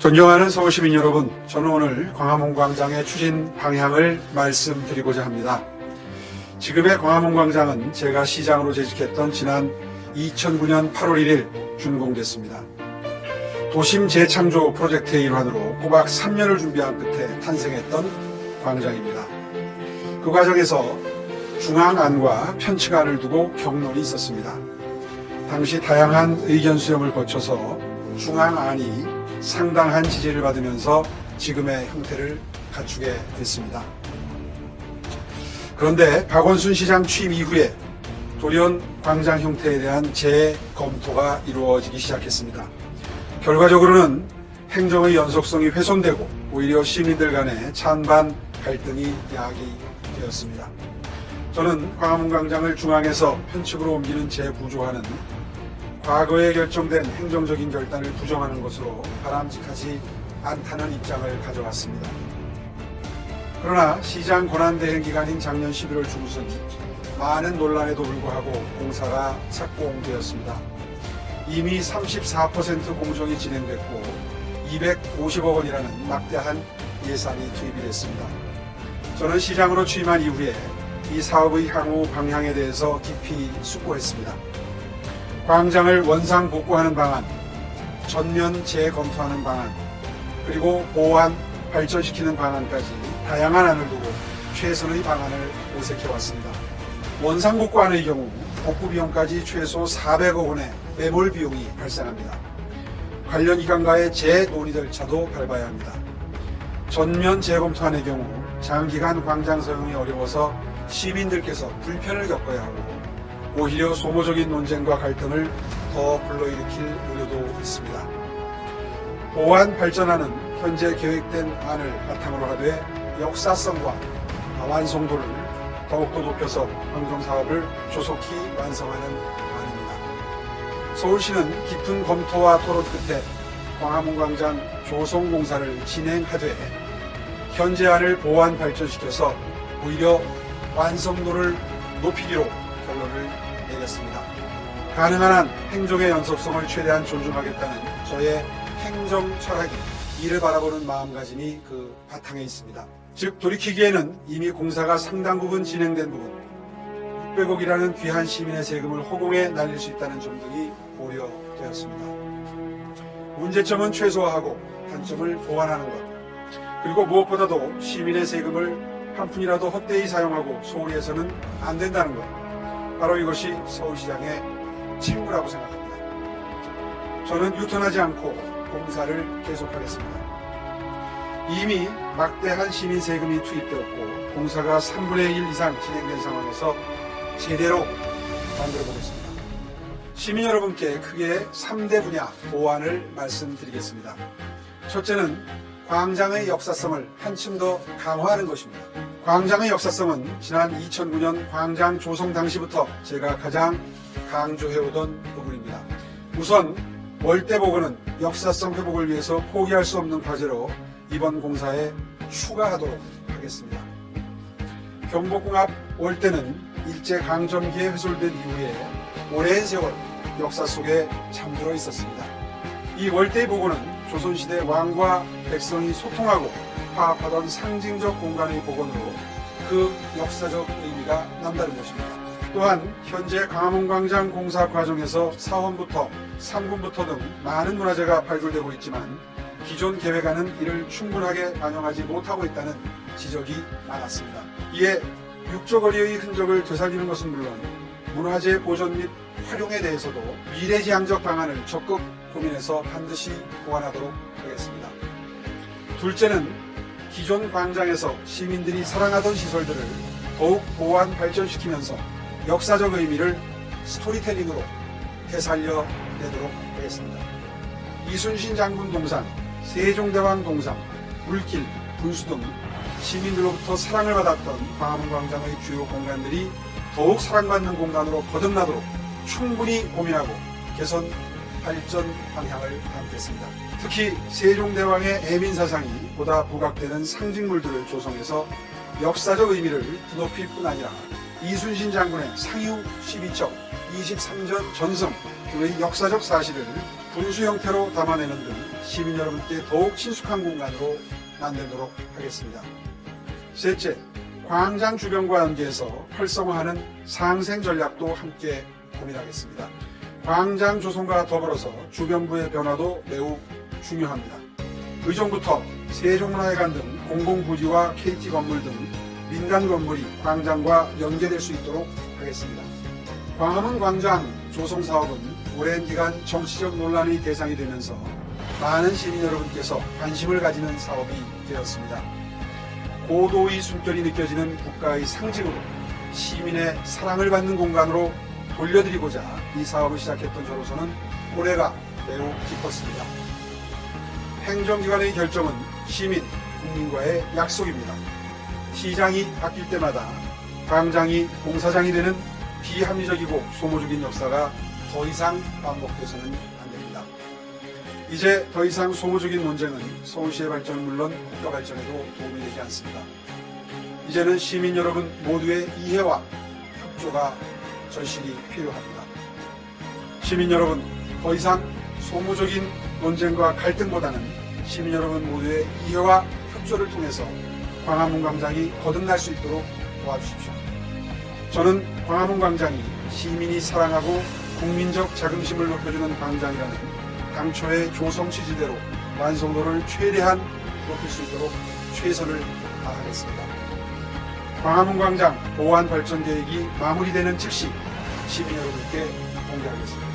존경하는 서울시민 여러분, 저는 오늘 광화문 광장의 추진 방향을 말씀드리고자 합니다. 지금의 광화문 광장은 제가 시장으로 재직했던 지난 2009년 8월 1일 준공됐습니다. 도심 재창조 프로젝트의 일환으로 꼬박 3년을 준비한 끝에 탄생했던 광장입니다. 그 과정에서 중앙안과 편측안을 두고 격론이 있었습니다. 당시 다양한 의견 수렴을 거쳐서 중앙안이 상당한 지지를 받으면서 지금의 형태를 갖추게 됐습니다. 그런데 박원순 시장 취임 이후에 돌연 광장 형태에 대한 재검토가 이루어지기 시작했습니다. 결과적으로는 행정의 연속성이 훼손되고 오히려 시민들 간의 찬반 갈등이 야기되었습니다. 저는 광화문 광장을 중앙에서 편측으로 옮기는 재구조화는 과거에 결정된 행정적인 결단을 부정하는 것으로 바람직하지 않다는 입장을 가져왔습니다. 그러나 시장 권한대행 기간인 작년 11월 중순 많은 논란에도 불구하고 공사가 착공되었습니다. 이미 34% 공정이 진행됐고 250억 원이라는 막대한 예산이 투입이 됐습니다. 저는 시장으로 취임한 이후에 이 사업의 향후 방향에 대해서 깊이 숙고했습니다. 광장을 원상복구하는 방안, 전면 재검토하는 방안, 그리고 보완, 발전시키는 방안까지 다양한 안을 두고 최선의 방안을 모색해왔습니다. 원상복구안의 경우 복구 비용까지 최소 400억 원의 매몰 비용이 발생합니다. 관련 기관과의 재논의 절차도 밟아야 합니다. 전면 재검토안의 경우 장기간 광장 사용이 어려워서 시민들께서 불편을 겪어야 하고 오히려 소모적인 논쟁과 갈등을 더 불러일으킬 우려도 있습니다. 보완 발전안은 현재 계획된 안을 바탕으로 하되 역사성과 완성도를 더욱더 높여서 광장사업을 조속히 완성하는 안입니다. 서울시는 깊은 검토와 토론 끝에 광화문 광장 조성공사를 진행하되 현재 안을 보완 발전시켜서 오히려 완성도를 높이기로 결론을 내렸습니다. 가능한 한 행정의 연속성을 최대한 존중하겠다는 저의 행정 철학이 이를 바라보는 마음가짐이 그 바탕에 있습니다. 즉 돌이키기에는 이미 공사가 상당 부분 진행된 부분, 600억이라는 귀한 시민의 세금을 허공에 날릴 수 있다는 점 등이 고려되었습니다. 문제점은 최소화하고 단점을 보완하는 것, 그리고 무엇보다도 시민의 세금을 한 푼이라도 헛되이 사용하고 소홀히 해서는 안 된다는 것, 바로 이것이 서울시장의 책무라고 생각합니다. 저는 유턴하지 않고 공사를 계속하겠습니다. 이미 막대한 시민 세금이 투입되었고 공사가 3분의 1 이상 진행된 상황에서 제대로 만들어 보겠습니다. 시민 여러분께 크게 3대 분야 보완을 말씀드리겠습니다. 첫째는 광장의 역사성을 한층 더 강화하는 것입니다. 광장의 역사성은 지난 2009년 광장 조성 당시부터 제가 가장 강조해오던 부분입니다. 우선 월대복원은 역사성 회복을 위해서 포기할 수 없는 과제로 이번 공사에 추가하도록 하겠습니다. 경복궁 앞 월대는 일제강점기에 훼손된 이후에 오랜 세월 역사 속에 잠들어 있었습니다. 이 월대의 복원은 조선시대 왕과 백성이 소통하고 화합하던 상징적 공간의 복원으로 그 역사적 의미가 남다른 것입니다. 또한 현재 광화문 광장 공사 과정에서 사원부터 상군부터 등 많은 문화재가 발굴되고 있지만 기존 계획안은 이를 충분하게 반영하지 못하고 있다는 지적이 많았습니다. 이에 육조거리의 흔적을 되살리는 것은 물론 문화재 보존 및 활용에 대해서도 미래지향적 방안을 적극 고민해서 반드시 보완하도록 하겠습니다. 둘째는 기존 광장에서 시민들이 사랑하던 시설들을 더욱 보완 발전시키면서 역사적 의미를 스토리텔링으로 되살려내도록 하겠습니다. 이순신 장군 동상, 세종대왕 동상, 물길, 분수 등 시민들로부터 사랑을 받았던 광화문 광장의 주요 공간들이 더욱 사랑받는 공간으로 거듭나도록 충분히 고민하고 개선, 발전 방향을 담겠습니다. 특히 세종대왕의 애민사상이 보다 부각되는 상징물들을 조성해서 역사적 의미를 드높일 뿐 아니라 이순신 장군의 상유 12척, 23전 전승 등의 역사적 사실을 분수 형태로 담아내는 등 시민 여러분께 더욱 친숙한 공간으로 만들도록 하겠습니다. 셋째, 광장 주변과 연계해서 활성화하는 상생 전략도 함께 고민하겠습니다. 광장 조성과 더불어서 주변부의 변화도 매우 중요합니다. 의정부터 세종문화회관 등 공공부지와 KT 건물 등 민간 건물이 광장과 연계될 수 있도록 하겠습니다. 광화문 광장 조성 사업은 오랜 기간 정치적 논란의 대상이 되면서 많은 시민 여러분께서 관심을 가지는 사업이 되었습니다. 고도의 숨결이 느껴지는 국가의 상징으로 시민의 사랑을 받는 공간으로 돌려드리고자 이 사업을 시작했던 저로서는 올해가 매우 기뻤습니다. 행정기관의 결정은 시민, 국민과의 약속입니다. 시장이 바뀔 때마다 광장이 공사장이 되는 비합리적이고 소모적인 역사가 더 이상 반복돼서는 안 됩니다. 이제 더 이상 소모적인 논쟁은 서울시의 발전은 물론 국가 발전에도 도움이 되지 않습니다. 이제는 시민 여러분 모두의 이해와 협조가 절실히 필요합니다. 시민 여러분, 더 이상 소모적인 논쟁과 갈등보다는 시민 여러분 모두의 이해와 협조를 통해서 광화문 광장이 거듭날 수 있도록 도와주십시오. 저는 광화문 광장이 시민이 사랑하고 국민적 자긍심을 높여주는 광장이라는 당초의 조성 취지대로 완성도를 최대한 높일 수 있도록 최선을 다하겠습니다. 광화문 광장 보완 발전 계획이 마무리되는 즉시 시민 여러분께 공개하겠습니다.